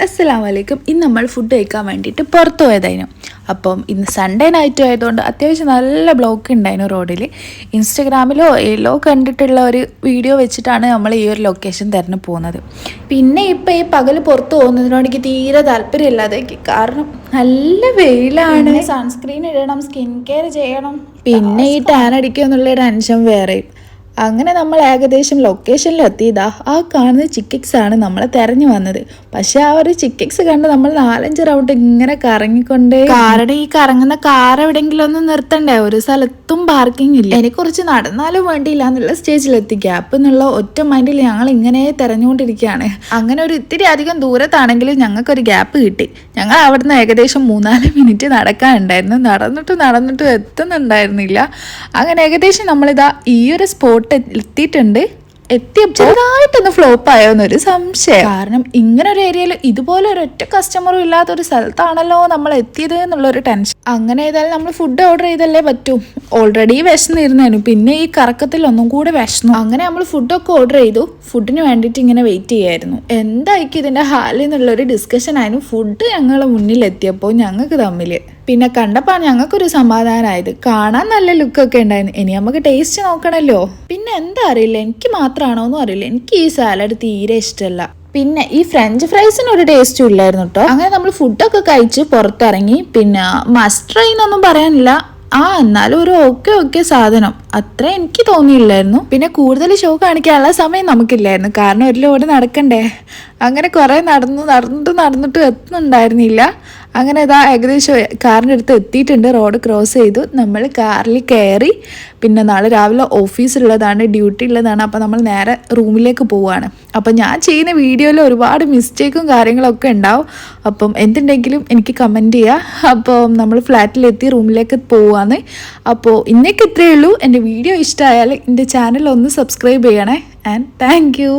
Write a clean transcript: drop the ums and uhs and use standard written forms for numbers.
അസ്സലാമലൈക്കും. ഇന്ന് നമ്മൾ ഫുഡ് കഴിക്കാൻ വേണ്ടിയിട്ട് പുറത്തു പോയതായിരുന്നു. അപ്പം ഇന്ന് സൺഡേ നൈറ്റ് ആയതുകൊണ്ട് അത്യാവശ്യം നല്ല ബ്ലോക്ക് ഉണ്ടായിരുന്നു റോഡിൽ. ഇൻസ്റ്റഗ്രാമിലോ എല്ലോ കണ്ടിട്ടുള്ള ഒരു വീഡിയോ വെച്ചിട്ടാണ് നമ്മൾ ഈ ഒരു ലൊക്കേഷൻ തിരഞ്ഞു പോകുന്നത്. പിന്നെ ഇപ്പം ഈ പകൽ പുറത്ത് പോകുന്നതിനോട് എനിക്ക് തീരെ താല്പര്യമില്ലാതെ, കാരണം നല്ല വെയിലാണ്, സൺസ്ക്രീൻ ഇടണം, സ്കിൻ കെയർ ചെയ്യണം, പിന്നെ ഈ ടാൻ അടിക്കുക എന്നുള്ള ടെൻഷൻ വേറെയും. അങ്ങനെ നമ്മൾ ഏകദേശം ലൊക്കേഷനിൽ എത്തിയതാ. ആ കാണുന്ന ചിക്കക്സ് ആണ് നമ്മളെ തെരഞ്ഞു വന്നത്. പക്ഷെ ആ ഒരു ചിക്കക്സ് കണ്ട് നമ്മൾ 4-5 റൗണ്ട് ഇങ്ങനെ കറങ്ങിക്കൊണ്ടേ. കാരണം ഈ കറങ്ങുന്ന കാർ എവിടെയെങ്കിലും ഒന്ന് നിർത്തണ്ടേ, ഒരു സ്ഥലത്തും പാർക്കിംഗ് ഇല്ല. എനിക്ക് കുറച്ച് നടന്നാലും വേണ്ടിയില്ല എന്നുള്ള സ്റ്റേജിലെത്തി. ഗ്യാപ്പ് എന്നുള്ള ഒറ്റ മൈൻഡിൽ ഞങ്ങൾ ഇങ്ങനെ തെരഞ്ഞുകൊണ്ടിരിക്കുകയാണ്. അങ്ങനെ ഒരു ഇത്തിരി അധികം ദൂരത്താണെങ്കിലും ഞങ്ങൾക്കൊരു ഗ്യാപ്പ് കിട്ടി. ഞങ്ങൾ അവിടുന്ന് ഏകദേശം 3-4 മിനിറ്റ് നടക്കാനുണ്ടായിരുന്നു. നടന്നിട്ടും എത്തുന്നുണ്ടായിരുന്നില്ല. അങ്ങനെ ഏകദേശം നമ്മളിതാ ഈ ഒരു സ്പോട്ട് എത്തിയിട്ടുണ്ട്. എത്തിയപ്പോൾ ചെറുതായിട്ടൊന്ന് ഫ്ലോപ്പ് ആയോ എന്നൊരു സംശയം. കാരണം ഇങ്ങനെ ഒരു ഏരിയയിൽ ഇതുപോലെ ഒരൊറ്റ കസ്റ്റമറും ഇല്ലാത്തൊരു സ്ഥലത്താണല്ലോ നമ്മൾ എത്തിയത് എന്നുള്ളൊരു ടെൻഷൻ. അങ്ങനെ ഏതായാലും നമ്മൾ ഫുഡ് ഓർഡർ ചെയ്തല്ലേ പറ്റൂ. ഓൾറെഡി വിശന്നിരുന്നു, പിന്നെ ഈ കറക്കത്തിൽ ഒന്നും കൂടെ വിശന്നു. അങ്ങനെ നമ്മൾ ഫുഡൊക്കെ ഓർഡർ ചെയ്തു. ഫുഡിന് വേണ്ടിയിട്ട് ഇങ്ങനെ വെയിറ്റ് ചെയ്യായിരുന്നു. എന്തായിരിക്കും ഇതിൻ്റെ ഹാലിൽ നിന്നുള്ളൊരു ഡിസ്കഷൻ ആയിരുന്നു ഫുഡ് ഞങ്ങളെ മുന്നിൽ എത്തിയപ്പോൾ ഞങ്ങൾക്ക് തമ്മിൽ. പിന്നെ കണ്ടപ്പോൾ ഞങ്ങൾക്കൊരു സമാധാനമായത്. കാണാൻ നല്ല ലുക്കൊക്കെ ഉണ്ടായിരുന്നു. ഇനി നമുക്ക് ടേസ്റ്റ് നോക്കണമല്ലോ. പിന്നെ എന്താ അറിയില്ല, എനിക്ക് മാത്രമാണോന്നും അറിയില്ല, എനിക്ക് ഈ സാലഡ് തീരെ ഇഷ്ടമല്ല. പിന്നെ ഈ ഫ്രഞ്ച് ഫ്രൈസിന് ഒരു ടേസ്റ്റും ഇല്ലായിരുന്നു കേട്ടോ. അങ്ങനെ നമ്മൾ ഫുഡൊക്കെ കഴിച്ച് പുറത്തിറങ്ങി. പിന്നെ മസ്റ്റ് ട്രൈ എന്നൊന്നും പറയാനില്ല, എന്നാലും ഒരു ഓക്കെ സാധനം അത്ര എനിക്ക് തോന്നിയില്ലായിരുന്നു. പിന്നെ കൂടുതൽ ഷോ കാണിക്കാനുള്ള സമയം നമുക്കില്ലായിരുന്നു, കാരണം ഒരു ലോഡ് നടക്കണ്ടേ. അങ്ങനെ കുറേ നടന്നിട്ട് എത്തുന്നുണ്ടായിരുന്നില്ല. അങ്ങനെ ഇതാ ഏകദേശം കാറിൻ്റെ അടുത്ത് എത്തിയിട്ടുണ്ട്. റോഡ് ക്രോസ് ചെയ്തു. നമ്മൾ കാറിൽ കയറി. പിന്നെ നാളെ രാവിലെ ഓഫീസുള്ളതാണ്, ഡ്യൂട്ടി ഉള്ളതാണ്. അപ്പോൾ നമ്മൾ നേരെ റൂമിലേക്ക് പോവുകയാണ്. അപ്പം ഞാൻ ചെയ്യുന്ന വീഡിയോയിൽ ഒരുപാട് മിസ്റ്റേക്കും കാര്യങ്ങളൊക്കെ ഉണ്ടാവും. അപ്പം എന്തുണ്ടെങ്കിലും എനിക്ക് കമൻറ്റ് ചെയ്യുക. അപ്പം നമ്മൾ ഫ്ലാറ്റിലെത്തി റൂമിലേക്ക് പോവുകയാണ്. അപ്പോൾ ഇന്നേക്ക് ഇത്രയേ ഉള്ളൂ. എൻ്റെ വീഡിയോ ഇഷ്ടമായാൽ എൻ്റെ ചാനൽ ഒന്ന് സബ്സ്ക്രൈബ് ചെയ്യണേ. And thank you.